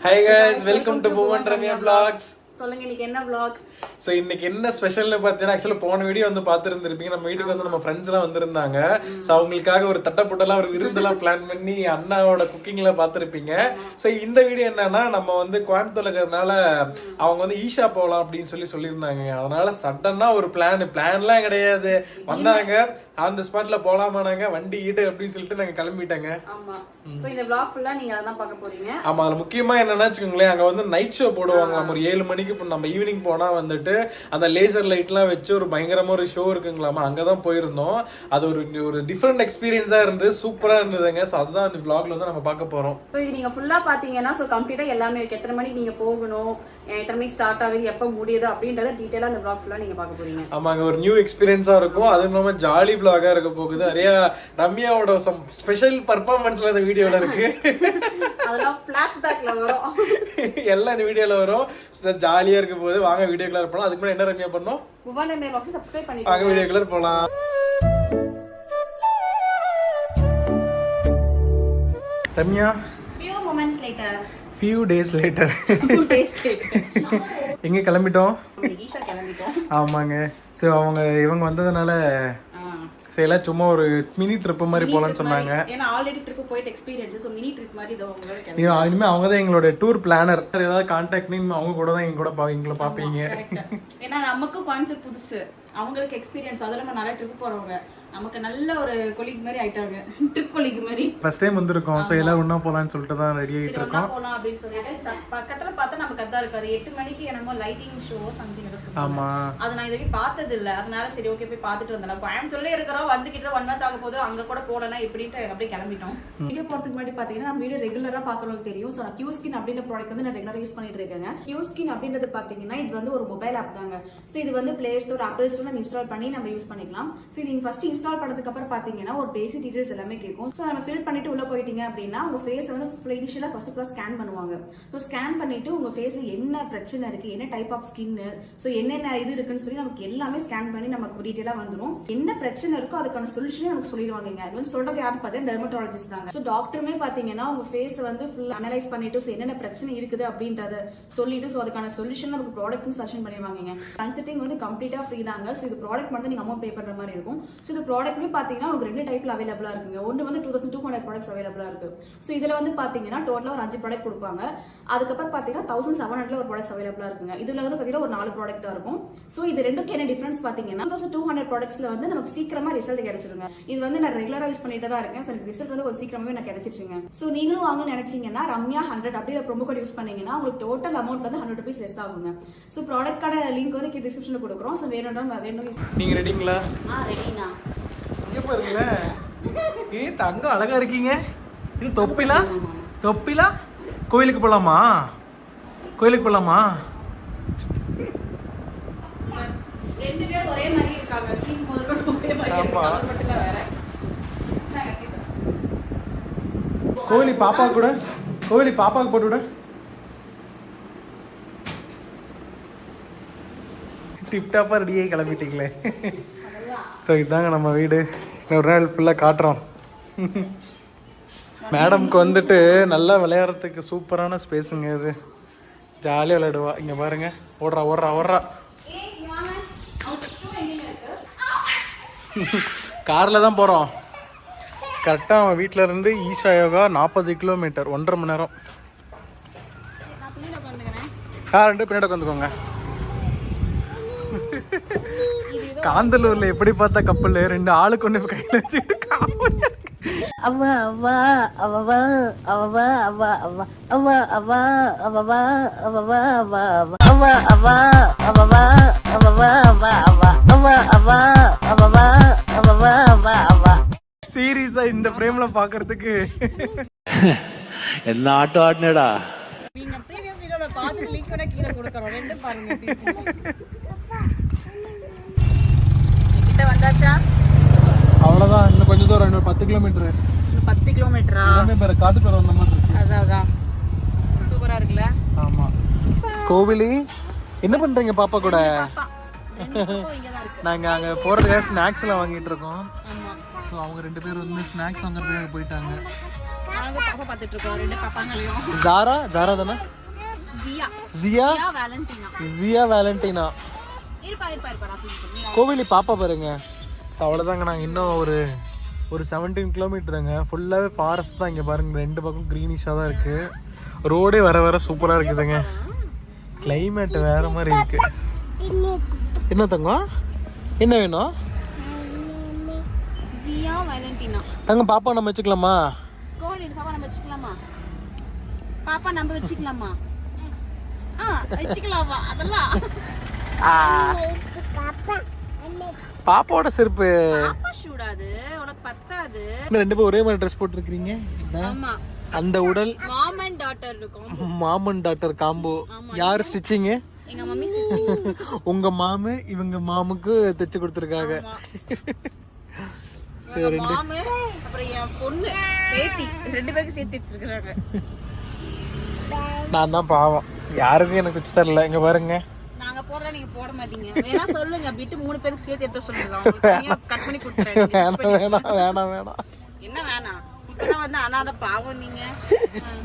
Hi guys, welcome to Bhuvan Ramya Vlogs. சொல்லுங்க இன்னைக்கு என்ன vlog? ஸோ இன்னைக்கு என்ன ஸ்பெஷல்னு பார்த்தீங்கன்னா ஆக்சுவலாக போன வீடியோ வந்து பார்த்துருந்துருப்பீங்க. நம்ம வீட்டுக்கு வந்து நம்ம ஃப்ரெண்ட்ஸ் எல்லாம் வந்திருந்தாங்க. ஸோ அவங்களுக்காக ஒரு தட்டப்புட்டெல்லாம் ஒரு விருந்தெல்லாம் பிளான் பண்ணி அண்ணாவோட குக்கிங்ல பார்த்துருப்பீங்க. ஸோ இந்த வீடியோ என்னன்னா நம்ம வந்து கோயம்புத்தூர்ல இருக்கிறதுனால அவங்க வந்து ஈஷா போகலாம் அப்படின்னு சொல்லியிருந்தாங்க. அதனால சடனா ஒரு பிளான்லாம் கிடையாது, வந்தாங்க ஆன் தி ஸ்பாட்ல போலாமானாங்க, வண்டி ஈடு அப்படின்னு சொல்லிட்டு நாங்க கிளம்பிட்டாங்க. ஆமா. சோ இந்த vlog ஃபுல்லா நீங்க அத தான் பார்க்க போறீங்க. ஆமா, அதுல முக்கியமா என்னன்னா வச்சுக்கோங்களேன், அங்க வந்து நைட் ஷோ போடுவாங்க. நம்ம ஒரு 7 மணிக்கு நம்ம ஈவினிங் போனா வந்துட்டு அந்த லேசர் லைட்லாம் வச்சு ஒரு பயங்கரமா ஒரு ஷோ இருக்குங்களாமா, அங்கதான் போயிருந்தோம். அது ஒரு டிஃபரெண்ட் எக்ஸ்பீரியன்ஸா இருந்து சூப்பரா இருந்ததுங்க. ஸோ அதுதான் இந்த vlogல வந்து நம்ம பார்க்க போறோம். ஸோ இது நீங்க ஃபுல்லா பாத்தீங்கன்னா ஸோ கம்ப்ளீட்டா எல்லாமே இருக்கு. எத்தனை மணிக்கு நீங்க போகணும், எத்தனை மணிக்கு ஸ்டார்ட் ஆகுது, எப்போ முடியுது அப்படின்றத டீடைலா அந்த vlog ஃபுல்லா நீங்க பார்க்க போறீங்க. ஆமாங்க, ஒரு நியூ எக்ஸ்பீரியன்ஸா இருக்கும். அதுவும் இல்லாம ஜாலி vlog-ஆ இருக்க போகுது. நிறைய ரம்யாவோட ஸ்பெஷல் பர்ஃபார்மன்ஸ்ல இந்த வீடியோல இருக்கு. அதெல்லாம் ஃபிளாஷ்பேக்ல வரும், எல்லாம் இந்த வீடியோல வரும். ஜாலியா இருக்க போகுது. வாங்க வீடியோக்குள்ள போலாம். அதுக்கு முன்னாடி என்ன ரம்யா பண்ணோம், புவன் ரம்யா vlog சப்ஸ்கிரைப் பண்ணிடுங்க. வாங்க வீடியோக்குள்ள போலாம். ரம்யா, few days later எங்க கிளம்பிட்டோம்? ஈஷா கிளம்பிட்டோம். ஆமாங்க. ஸோ இவங்க வந்ததுனால எல்லாம் சும்மா ஒரு மினி ட்ரிப் மாதிரி போலான்னு சொன்னாங்க. ஏன்னா ஆல்ரெடி ட்ரிப் போயிட்டு எக்ஸ்பீரியன்ஸ், சோ மினி ட்ரிப் மாதிரி இது அவங்களோட இனிமே அவங்க தான் எங்களோட டூர் பிளானர். ஏதாவது கான்டாக்ட் நீங்க அவங்க கூட தான் எங்களை பாப்பீங்க. ஏன்னா நமக்கு கோயம்புத்தூர் புதுசு, அவங்களுக்கு எக்ஸ்பீரியன்ஸ். அதெல்லாம் நம்ம நிறைய ட்ரிப் போறவங்க, நமக்கு நல்ல ஒரு கொலீக் மாதிரி ஆயிட்டாங்க, ட்ரிப் கொலீக் மாதிரி. ஃபர்ஸ்ட் டைம் வந்திருக்கோம். ஸோ எல்லாம் ஒண்ணா போலான்னு சொல்லிட்டு தான் ரெடி ஆயிட்டு இருக்கோம். போலாம் அப்படின்னு சொல்லிட்டு பக்கத்துல பார்த்தா நமக்கு அதான் இருக்காது. 8 மணிக்கு என்னமோ லைட்டிங் ஷோ சம்திங் ஏதோ சொல்லுவாங்க. ஆமா, அது நான் இதுவரைக்கும் பார்த்தது இல்ல. அதனால சரி ஓகே போய் பார்த்துட்டு வந்தேன். கோயம்புத்தூர்ல இருக்கிறோம், வந்துகிட்ட 1 month ஆக போது, அங்க கூட போலனா எப்படின்ட்டு அப்படியே கிளம்பிட்டோம். வீடியோ போறதுக்கு முன்னாடி பாத்தீங்கன்னா நம்ம வீடியோ ரெகுலரா பாக்குறவங்களுக்கு தெரியும். ஸோ கியூஸ்கின் அப்படின்ற ப்ராடக்ட் வந்து நான் ரெகுலரா யூஸ் பண்ணிட்டு இருக்கேங்க. கியூஸ்கின் அப்படின்றது பாத்தீங்கன்னா இது வந்து ஒரு மொபைல் ஆப் தாங்க. ஸோ இது வந்து பிளே ஸ்டோர், ஆப்பிள் ஸ்டோர் நம்ம இன்ஸ்டால் பண்ணி நம்ம யூஸ் பண்ணிக்கலாம். ஸோ இது நீங்க ஃபர்ஸ்ட் இன்ஸ்டால் பண்ணதுக்கு அப்புறம் பாத்தீங்கன்னா ஒரு பேசிக் டீடைல்ஸ் எல்லாமே கேட்கும். ஸோ நம்ம ஃபில் பண்ணிட்டு உள்ள போயிட்டீங்க அப்படின்னா உங்க ஃபேஸ் வந்து இனிஷியலா ஃபர்ஸ்ட் ஸ்கேன் பண்ணுவாங்க. ஸோ ஸ்கேன் பண்ணிட்டு உங்க ஃபேஸ்ல என்ன பிரச்சனை இருக்கு, என்ன டைப் ஆஃப் ஸ்கின், ஸோ என்னென்ன இது இருக்குன்னு சொல்லி நமக்கு எல்லாமே ஸ்கேன் பண்ணி நமக்கு டீடைலா வந்துடும். என்ன பிரச்சனை இருக்கோ அதுக்கான சொல்யூஷனே நமக்கு சொல்லிடுவாங்க. இது வந்து சொல்றது யாருன்னு பார்த்தீங்கன்னா டெர்மட்டாலஜிஸ்ட் தாங்க. ஸோ டாக்டருமே பாத்தீங்கன்னா உங்க ஃபேஸ் வந்து ஃபுல் அனலைஸ் பண்ணிட்டு ஸோ என்னென்ன பிரச்சனை இருக்குது அப்படின்றத சொல்லிட்டு ஸோ அதுக்கான சொல்யூஷன் நமக்கு ப்ராடக்ட்டும் சஜஷன் பண்ணிடுவாங்க. கன்சல்டிங் வந்து கம்ப்ளீட்டா ஃப்ரீ தாங்க. ஸோ இது ப்ராடக்ட் வந்து நீங்க அமௌண்ட் பே பண்ற மாதிரி இருக்கும். ஸோ இந்த ப்ராடக்ட்மே பாத்தீங்கன்னா உங்களுக்கு 2 டைப்ல அவைலபிளா இருக்குங்க. ஒன்று வந்து 2200 ப்ராடக்ட்ஸ் அவைலபிளா இருக்கு. ஸோ இதுல வந்து பாத்தீங்கன்னா டோட்டலா ஒரு 5 ப்ராடக்ட் கொடுப்பாங்க. அதுக்கப்புறம் பாத்தீங்கன்னா 1700 ஒரு ப்ராடக்ட்ஸ் அவைலபிளா இருக்குங்க. இதுல வந்து பாத்தீங்கன்னா ஒரு 4 ப்ராடக்ட்டா இருக்கும். ஸோ இது ரெண்டுக்கு என்ன டிஃபரன்ஸ் பாத்தீங்கன்னா 2200 ப்ராடக்ட்ஸ்ல வந்து நமக்கு சீக்கிரமா ரிசல்ட் கிடைச்சிருங்க. இது வந்து நான் ரெகுலரா யூஸ் பண்ணிட்டு தான் இருக்கேன். ஸோ எனக்கு ரிசல்ட் வந்து ஒரு சீக்கிரமாவே எனக்கு கிடைச்சிருச்சுங்க. ஸோ நீங்களும் வாங்க நினைச்சீங்கன்னா ரம்யா 100 அப்படிங்கிற ப்ரோமோ கோட் யூஸ் பண்ணீங்கன்னா உங்களுக்கு டோட்டல் அமௌண்ட் வந்து 100 rupees லெஸ் ஆகுங்க. ஸோ ப்ராடக்ட்கான லிங்க் வந்து டிஸ்கிரிப்ஷன்ல கொடுக்குறோம். ஸோ வேணும் நீங்க ரெடிங்களா? ரெடினா இங்க பாருங்களே, தங்க அழகா இருக்கீங்க. இது தொப்பிலா கோயிலுக்கு போலாமா? ரெண்டு பேரும் ஒரே மாதிரி இருக்காங்க. ஸ்கின் முதல்ல ஒரே மாதிரி இருக்கு, கலர் மட்டும் தான் வேற. கோயிலி பாப்பாக்கு போட்டு விட. டிப்டாப்பா ரெடியாகி கிளம்பிட்டீங்களே. ஸோ இதுதாங்க நம்ம வீடு. ஒரு நாள் ஃபுல்லாக காட்டுறோம். மேடம்க்கு வந்துட்டு நல்லா விளையாடுறதுக்கு சூப்பரான ஸ்பேஸுங்க. இது ஜாலியாக விளையாடுவா. இங்கே பாருங்க, ஓடுறா. காரில் தான் போகிறோம். கரெக்டாக அவன் வீட்டில் இருந்து ஈஷா யோகா 40 கிலோமீட்டர், 1.5 மணி நேரம். 2 பின்னாடி உட்காந்துக்கோங்க. காந்தலூர்ல எப்படி பார்த்தா கப்பல் 2 ஆளுக்கு ஒண்ணு கையில வச்சுட்டு சீரியஸா இந்த பிரேம்ல பாக்குறதுக்கு என்ன ஆட்டம் ஆடினடா. நீங்க ப்ரீவியஸ் வீடியோல பாத்துட்டு லிங்க் வேணா கீழ கொடுக்கறோம், ரெண்டு பாருங்க. கிட்ட வந்தாச்சா? அவ்வளவுதான், இன்னும் கொஞ்சம் தூரம், இன்னும் 10 கிலோமீட்டர். 10 கிலோமீட்டரா? பேர காட்டுக்கு வந்த மாதிரி இருக்கு. அதான் சூப்பரா இருக்குல்ல? ஆமா. கோவிலி என்ன பண்றீங்க பாப்பா கூட? நாங்க அங்க போறதுக்காக ஸ்நாக்ஸ் எல்லாம் வாங்கிட்டு இருக்கோம். ஸோ அவங்க 2 பேரும் வந்து ஸ்நாக்ஸ் வாங்குறதுக்காக போயிட்டாங்க. நாங்க பாப்பா பார்த்துட்டு இருக்கோம், 2 பாப்பாங்களையும். ஜாரா தானே? ஜியா வேலண்டினா. கோவிலி பாப்பா பாருங்க. ஸோ அவ்வளோதாங்க, நாங்கள் இன்னும் ஒரு 17 கிலோமீட்டருங்க. ஃபுல்லாகவே ஃபாரஸ்ட் தான். இங்கே பாருங்க, 2 பக்கம் க்ரீனிஷாக தான் இருக்குது. ரோடே வர சூப்பராக இருக்குதுங்க. கிளைமேட் வேற மாதிரி இருக்கு. என்ன தங்கம், என்ன வேணும்? தங்கம் பாப்பா நம்ம வச்சுக்கலாமா? பாப்பா நம்ம வச்சுக்கலாமா? வச்சுக்கலாமா? அதெல்லாம் பாப்பாவோட செருப்பு சூடாது, உனக்கு பத்தாது. 2 பேரும் ஒரே மாதிரி ட்ரெஸ் போட்டுருக்கீங்க. ஆமா, அந்த உடல் மாம் அண்ட் டாட்டர் இருக்கும். Mom and daughter combo. யார் ஸ்டிச்சிங்? எங்க மம்மி ஸ்டிச்சிங். உங்க மாமு இவங்க மாமுக்கு தைச்சு கொடுத்துருக்காங்க. மாமு அப்புறம் என் பொண்ணு பேத்தி 2 பேருக்கு சேர்த்து வச்சிருக்காங்க. நான் தான் பாவம், யாருக்கும் எனக்கு வச்சு தரல. இங்க பாருங்க, நாங்க போடுற நீங்க போட மாட்டீங்க. வேணா சொல்லுங்க, பிட்டு 3 பேருக்கு சேர்த்து எடுத்து சொல்லுங்க, கட் பண்ணி கொடுத்துறேன். வேணாம். என்ன வேணாம்? இப்பதான் வந்து அனாதை பாவம் நீங்க.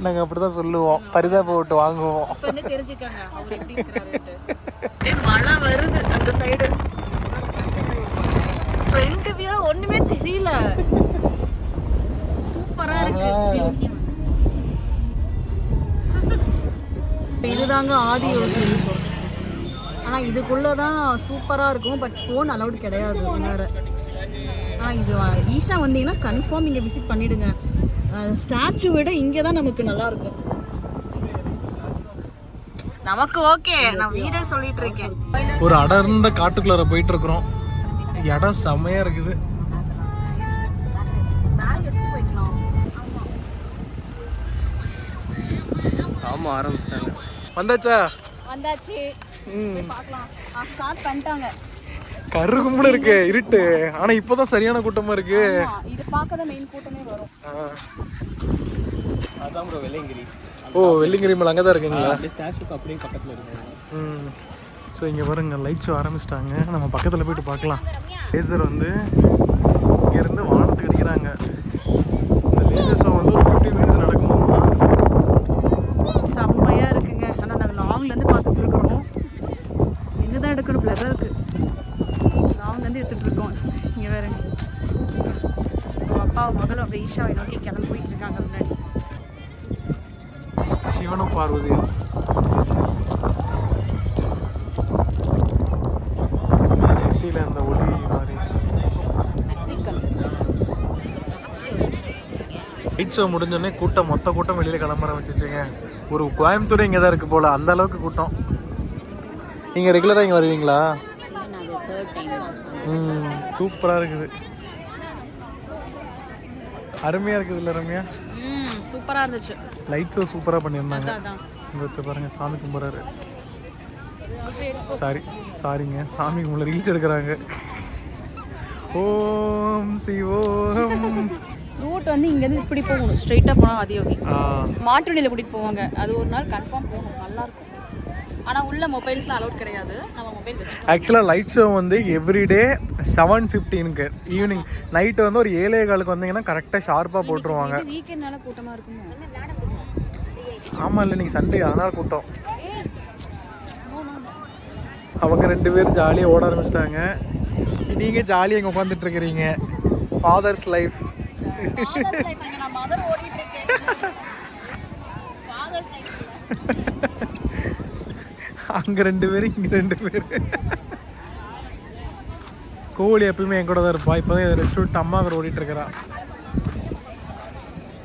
நாங்க அப்படிதான் சொல்லுவோம், பரிதாப விட்டு வாங்குவோம். இப்ப வந்து தெரிஞ்சுக்கங்க அவர் எப்படி இருக்கிறாருன்னு. மழை வருது அந்த சைடு. ஃப்ரண்ட் வியூல ஒண்ணுமே தெரியல, சூப்பரா இருக்கு. இதுதாங்க ஆதி யோகி. ஆனா இதுக்குள்ளதான் சூப்பரா இருக்கும். பட் ஃபோன் அலௌட் கிடையாது வேற. இது ஈஷா வந்தீங்கன்னா கன்ஃபார்ம் இங்கே விசிட் பண்ணிடுங்க. ஸ்டாச்சு விட இங்கே தான் நமக்கு நல்லா இருக்கும். நமக்கு ஓகே, நான் வீரர் சொல்லிட்டு இருக்கேன். ஒரு அடர்ந்த காட்டுக்குள்ளார போயிட்டு இருக்கிறோம். இடம் செம்மையா இருக்குது. ஆமா, ஆரம்பிச்சாங்க. வந்தாச்சு. பார்க்கலாம். ஸ்டார்ட் பண்ணிட்டாங்க. கருகும்னு இருக்கு, இருட்டு. ஆனா இப்பதான் சரியான கூட்டமா இருக்கு. இது பார்க்கதான் மெயின் கூட்டமே வரும். அதான் ப்ரோ வெள்ளியங்கிரி. ஓ, வெள்ளியங்கிரி மலை அங்கதான் இருக்குங்களா? ஸ்டாச்சுக்கு அப்படியே பக்கத்துல இருக்கு. ஸோ இங்கே பாருங்க, லைட் ஷோ ஆரம்பிச்சிட்டாங்க. நம்ம பக்கத்தில் போயிட்டு பார்க்கலாம். லேசர் வந்து இங்கேருந்து வானத்துக்கு அடிக்கிறாங்க. இந்த லேசர் ஷோ வந்து ஒரு 15 மினிட்ஸ் நடக்குமாமா. செம்மையாக இருக்குங்க. ஆனால் நாங்கள் லாங்லேருந்து பார்த்துட்டு இருக்கிறோம். இங்கே தான் எடுக்கணும், பிளராக இருக்குது. லாங்லேருந்து எடுத்துகிட்டு இருக்கோம். இங்கே வேறு அப்பா மகளும் அப்படியே ஈஷாவை நோக்கி கிளம்பி போயிட்டு இருக்காங்க. முன்னாடி சிவனும் பார்வதியும் அந்த ஒளி மாதிரி. லைட் ஷோ முடிஞ்சோடனே மொத்த கூட்டம் வெளியில கிளம்ப ஆரம்பிச்சிச்சுங்க. ஒரு கோயம்புத்தூர் இங்கே தான் இருக்கு போல, அந்த அளவுக்கு கூட்டம். நீங்க ரெகுலரா இங்க வருவீங்களா? சூப்பரா இருக்குது, அருமையா இருக்குது. இல்ல ரம்யா, சூப்பரா இருந்துச்சு. லைட் ஷோ சூப்பரா பண்ணியிருந்தாங்க. இங்க பாருங்க, சாமி கும்பிட்றாரு. சாரிங்க, சாமி கும்பிட ரீல்ஸ் எடுக்கிறாங்க. ஓம் சிவோம். ரூட் வந்து இங்கேருந்து இப்படி போகணும், ஸ்ட்ரைட்டாக போனால் ஆதியோகி. மாட்டு வண்டியில் கூட்டிகிட்டு போவாங்க. அது ஒரு நாள் கன்ஃபார்ம் போகணும், நல்லாயிருக்கும். ஆனால் உள்ள மொபைல்ஸ்லாம் அலௌட் கிடையாது. நம்ம மொபைல் வச்சு ஆக்சுவலாக லைட் ஷோ வந்து எவ்ரிடே 7:15 ஈவினிங். நைட்டு வந்து ஒரு 7:15 வந்தீங்கன்னா கரெக்டாக ஷார்ப்பாக போட்டுருவாங்க. வீக்கெண்ட்னால கூட்டமாக இருக்குமோ? ஆமாம், இல்லை நீங்கள் சண்டே, அதனால் கூட்டம். அவங்க 2 பேரும் ஜாலியாக ஓட ஆரம்பிச்சிட்டாங்க. நீங்கள் ஜாலியாக இங்கே உட்காந்துட்டு இருக்கிறீங்க. Father's life. அங்கே 2 பேர், இங்கே 2 பேர். கோழி எப்பயுமே என் கூட தான் இருப்பா. இப்போ தான் ரெஸ்ட் விட்டு அம்மா அவர் ஓடிட்டு இருக்கிறா.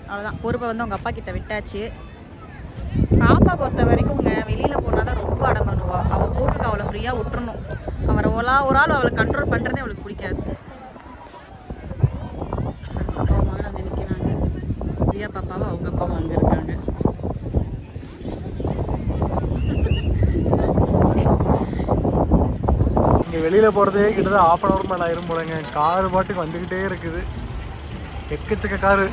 அவ்வளோதான், பொறுப்பை வந்து அவங்க அப்பா கிட்ட விட்டாச்சு. பாப்பா பொறுத்த வரைக்கும் வெளியில் போனால் தான் ரொம்ப அடம் பண்ணுவா. அவள் போட்டுக்கு அவளை ஃப்ரீயாக விட்டுறணும். அவரை ஒரு ஆள் அவளை கண்ட்ரோல் பண்ணுறதே அவளுக்கு பிடிக்காது. அப்பா அம்மா அங்கே நிற்கிறாங்க. ஜியா பாப்பாவை அவங்க அப்பாவும் அங்கே இருக்காங்க. இங்கே வெளியில் போகிறதே கிட்டத்தட்ட 1/2 hour மேலே ஆயிரும் போலங்க. காரு பாட்டுக்கு வந்துக்கிட்டே இருக்குது, எக்கச்சக்க காரு.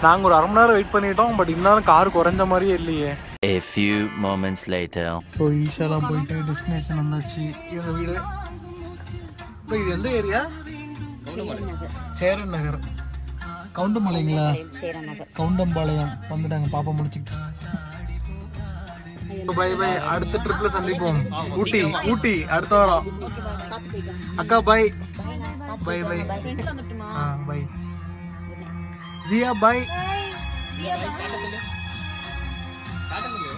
நாங்கள் ஒரு 1/2 மணி நேரம் வெயிட் பண்ணிட்டோம். பட் இருந்தாலும் கார் குறைஞ்ச மாதிரியே இல்லையே. A few moments later. So ஈஷாலாம் போயிட்டு டெஸ்டினேஷன் வந்தாச்சு. இவங்க வீடு இப்போ இது எந்த ஏரியா? சேரன் நகர். கவுண்டம்பாளையங்களா? சேரன் நகர். கவுண்டம்பாளையம் வந்துட்டாங்க பாப்பா முடிச்சுக்கிட்டு. பை பை, அடுத்த ட்ரிப்ல சந்திப்போம். ஊட்டி ஊட்டி அடுத்த வாரம். அக்கா bye bye bye. Bye Jiya bye. காட்ட சொல்லு.